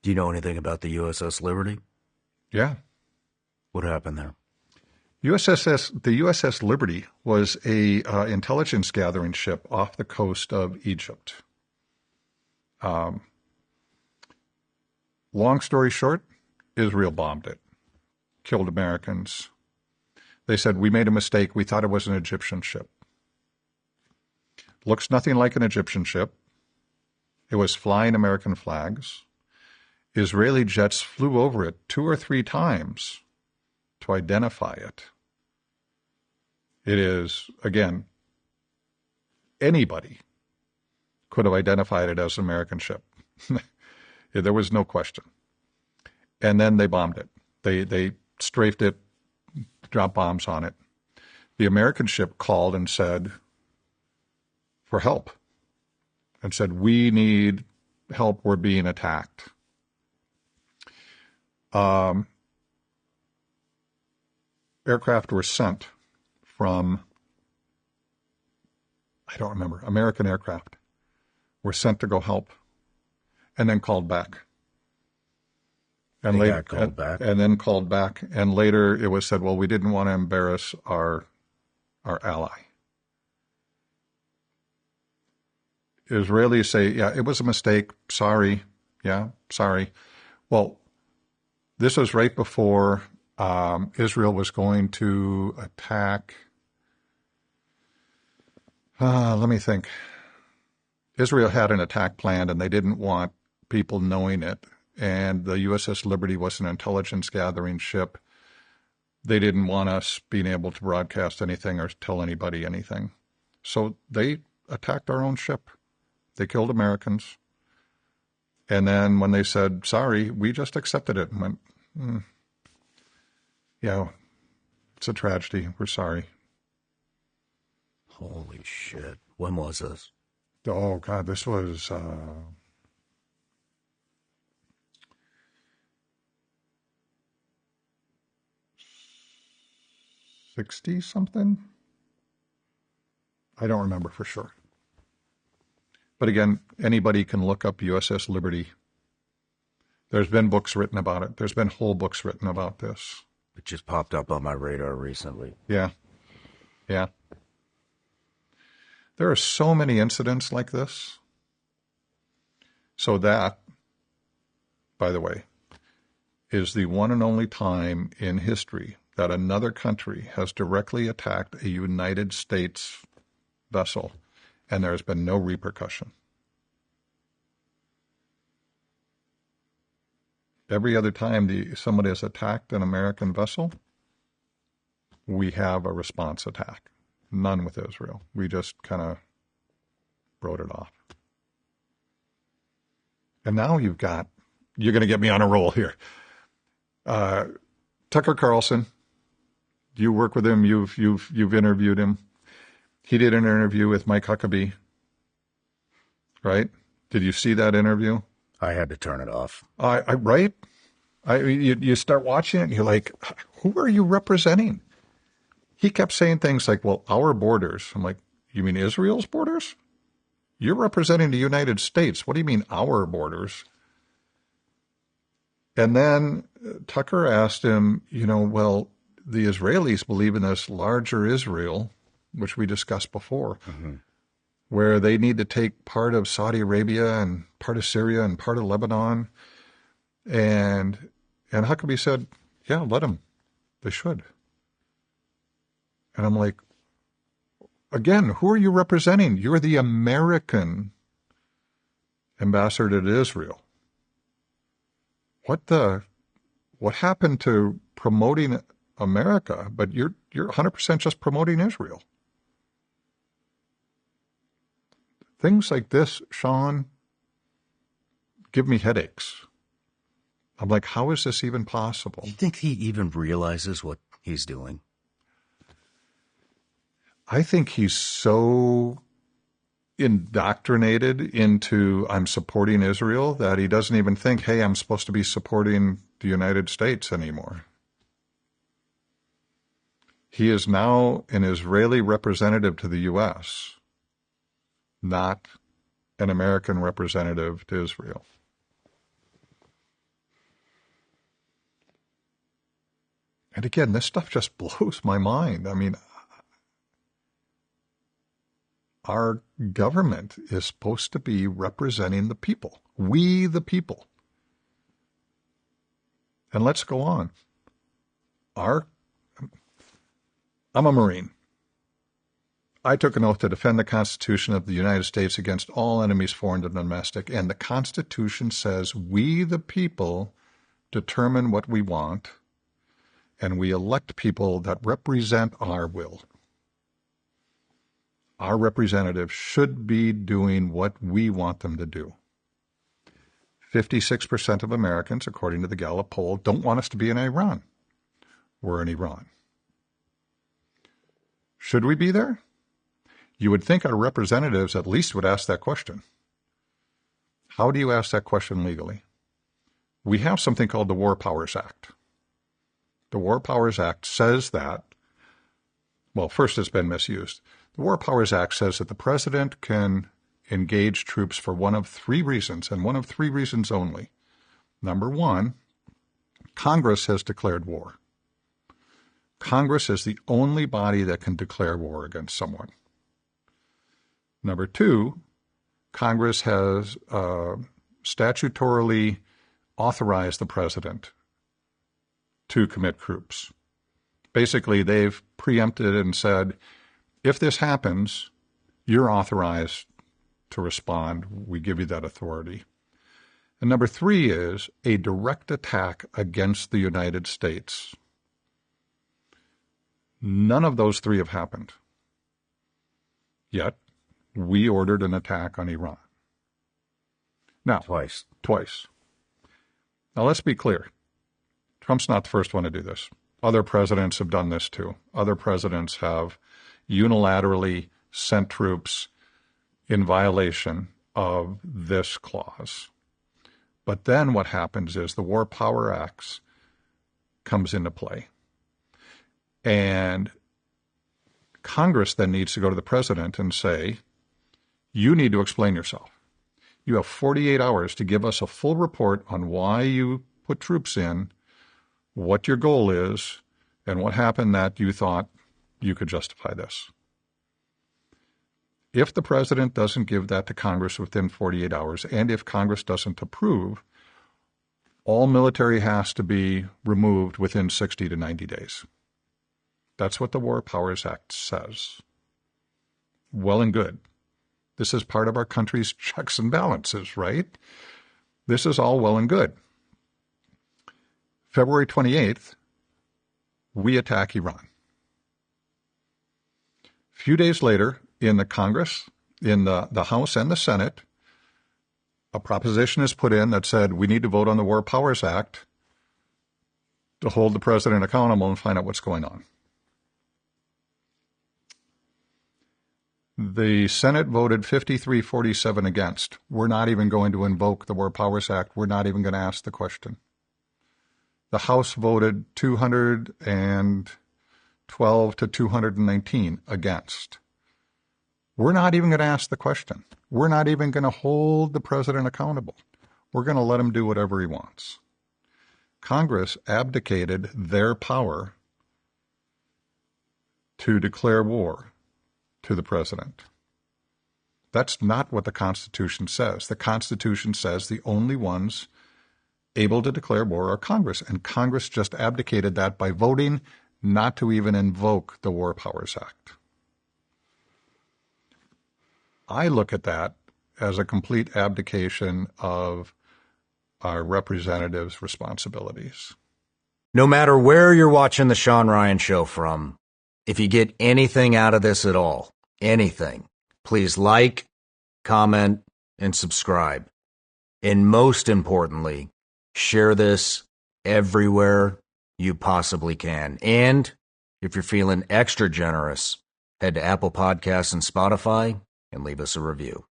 Do you know anything about the USS Liberty? Yeah. What happened there? The USS Liberty was a intelligence gathering ship off the coast of Egypt. Long story short, Israel bombed it, killed Americans. They said, we made a mistake. We thought it was an Egyptian ship. Looks nothing like an Egyptian ship. It was flying American flags. Israeli jets flew over it 2 or 3 times to identify it. It is, again, anybody could have identified it as an American ship. There was no question. And then they bombed it. They strafed it, dropped bombs on it. The American ship called and said for help and said, we need help. We're being attacked. Aircraft were sent from, I don't remember, American aircraft were sent to go help and then called back. And They got called back. And then called back. And later it was said, well, we didn't want to embarrass our ally. Israelis say, yeah, it was a mistake. Sorry. Yeah, sorry. Well, this was right before Israel was going to attack. Let me think. Israel had an attack planned, and they didn't want people knowing it. And the USS Liberty was an intelligence gathering ship. They didn't want us being able to broadcast anything or tell anybody anything. So they attacked our own ship. They killed Americans. And then when they said, sorry, we just accepted it and went, yeah, it's a tragedy. We're sorry. Holy shit. When was this? Oh, God, this was 60-something? I don't remember for sure. But again, anybody can look up USS Liberty. There's been books written about it. There's been whole books written about this. It just popped up on my radar recently. Yeah. Yeah. There are so many incidents like this. So that, by the way, is the one and only time in history that another country has directly attacked a United States vessel, and there has been no repercussion. Every other time somebody has attacked an American vessel, we have a response attack. None with Israel. We just kind of wrote it off. And now you're going to get me on a roll here. Tucker Carlson, you work with him. You've interviewed him. He did an interview with Mike Huckabee, right? Did you see that interview? I had to turn it off. Right? You start watching it and you're like, who are you representing? He kept saying things like, well, our borders. I'm like, you mean Israel's borders? You're representing the United States. What do you mean our borders? And then Tucker asked him, well, the Israelis believe in this larger Israel, which we discussed before, where they need to take part of Saudi Arabia and part of Syria and part of Lebanon. And Huckabee said, yeah, let them. They should. And I'm like, again, who are you representing? You're the American ambassador to Israel. What happened to promoting America? But you're 100% just promoting Israel. Things like this, Sean, give me headaches. I'm like, how is this even possible? Do you think he even realizes what he's doing? I think he's so indoctrinated into I'm supporting Israel that he doesn't even think, hey, I'm supposed to be supporting the United States anymore. He is now an Israeli representative to the U.S., not an American representative to Israel. And again, this stuff just blows my mind. I mean, our government is supposed to be representing the people. We the people. And let's go on. I'm a Marine. I took an oath to defend the Constitution of the United States against all enemies, foreign and domestic. And the Constitution says we the people determine what we want, and we elect people that represent our will. Our representatives should be doing what we want them to do. 56% of Americans, according to the Gallup poll, don't want us to be in Iran. We're in Iran. Should we be there? You would think our representatives at least would ask that question. How do you ask that question legally? We have something called the War Powers Act. The War Powers Act says that, well, first it's been misused. The War Powers Act says that the president can engage troops for one of three reasons, and one of three reasons only. Number one, Congress has declared war. Congress is the only body that can declare war against someone. Number two, Congress has statutorily authorized the president to commit troops. Basically, they've preempted and said, if this happens, you're authorized to respond. We give you that authority. And number three is a direct attack against the United States. None of those three have happened. Yet, we ordered an attack on Iran. Now, Twice. Now, let's be clear. Trump's not the first one to do this. Other presidents have done this too. Other presidents have unilaterally sent troops in violation of this clause. But then what happens is the War Power Act comes into play. And Congress then needs to go to the president and say, you need to explain yourself. You have 48 hours to give us a full report on why you put troops in, what your goal is, and what happened that you thought you could justify this. If the president doesn't give that to Congress within 48 hours, and if Congress doesn't approve, all military has to be removed within 60 to 90 days. That's what the War Powers Act says. Well and good. This is part of our country's checks and balances, right? This is all well and good. February 28th, we attack Iran. A few days later, in the Congress, in the House and the Senate, a proposition is put in that said we need to vote on the War Powers Act to hold the president accountable and find out what's going on. The Senate voted 53-47 against. We're not even going to invoke the War Powers Act. We're not even going to ask the question. The House voted 212 to 219 against. We're not even going to ask the question. We're not even going to hold the president accountable. We're going to let him do whatever he wants. Congress abdicated their power to declare war to the president. That's not what the Constitution says. The Constitution says the only ones able to declare war are Congress, and Congress just abdicated that by voting not to even invoke the War Powers Act. I look at that as a complete abdication of our representatives' responsibilities. No matter where you're watching the Sean Ryan Show from, if you get anything out of this at all, anything, please like, comment, and subscribe. And most importantly, share this everywhere you possibly can. And if you're feeling extra generous, head to Apple Podcasts and Spotify and leave us a review.